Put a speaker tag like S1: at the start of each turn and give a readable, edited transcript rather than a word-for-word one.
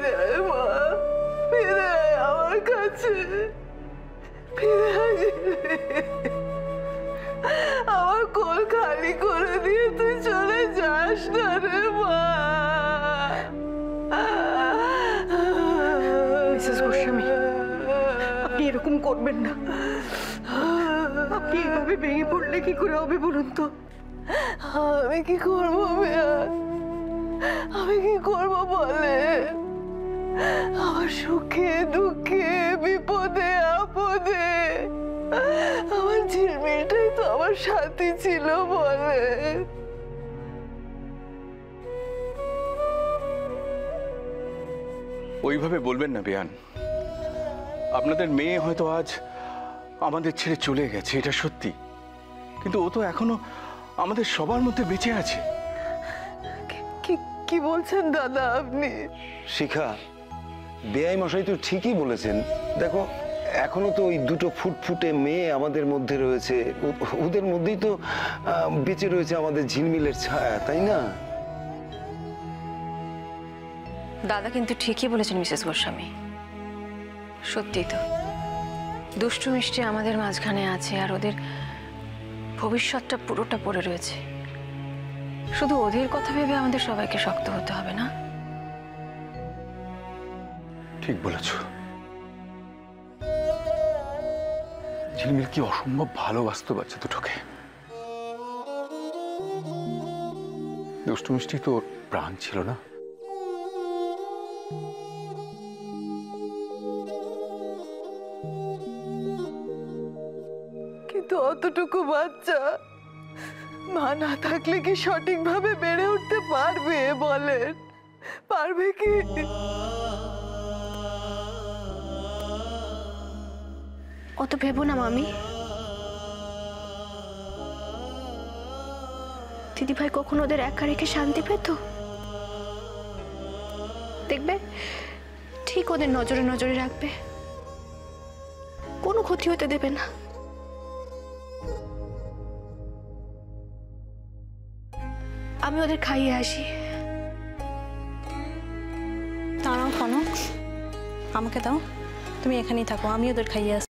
S1: ফিরে আয় মা, ফিরে আয় আমার কাছে, ফিরে আয়। আমার কোল খালি করে দিয়ে তুই চলে যাস না রে মা।
S2: মিসেস গোস্বামী, আপনি এরকম করবেন না। আপনি এভাবে ভেঙে পড়লে কি করে হবে বলুন তো?
S1: আমি কি করবো বেয়ান, আমি কি করবো বলে? আমার সুখে দুঃখে বিপদে আপদে আমার ঝিলমিলটাই তো আমার সাথী ছিল বলে।
S3: ওইভাবে বলবেন না বেয়ান। আপনাদের মেয়ে হয়তো আজ আমাদের ছেড়ে চলে গেছে, এটা সত্যি, কিন্তু ও তো এখনো আমাদের সবার মধ্যে বেঁচে আছে।
S1: কি বলছেন দাদা আপনি?
S4: শিখা, বেআই মশাই তো ঠিকই বলেছেন। দেখো, এখনো তো ওই দুটো ফুটফুটে মেয়ে আমাদের মধ্যে রয়েছে, ওদের মধ্যেই তো বেঁচে রয়েছে আমাদের ঝিলমিলের ছায়া, তাই না?
S5: দাদা কিন্তু ঠিকই বলেছেন মিসেস গোস্বামী, সত্যি তো দুষ্টু মিষ্টি আমাদের মাঝখানে আছে, আর ওদের ভবিষ্যৎটা পুরোটা পড়ে রয়েছে। শুধু ওদের কথা ভেবে আমাদের সবাইকে শক্ত হতে হবে না?
S3: ঠিক বলেছ। ঝিলমিল কি অসম্ভব ভালোবাসতো বাচ্চা দুটোকে। দুষ্টু মিষ্টি তো ওর প্রাণ ছিল না?
S1: কিন্তু অতটুকু বাচ্চা মা না থাকলে কি সঠিকভাবে বেড়ে উঠতে পারবে বলেন? পারবে কি?
S5: অত ভেবো না মামি। দিদিভাই কখনো ওদের একা রেখে শান্তি পেত? দেখবে ঠিক ওদের নজরে নজরে রাখবে, কোনো ক্ষতি হতে দেবে না। আমি ওদের খাইয়ে আসি।
S6: দাঁড়াও কনক, আমাকে দাও, তুমি এখানেই থাকো, আমি ওদের খাইয়ে আসছি।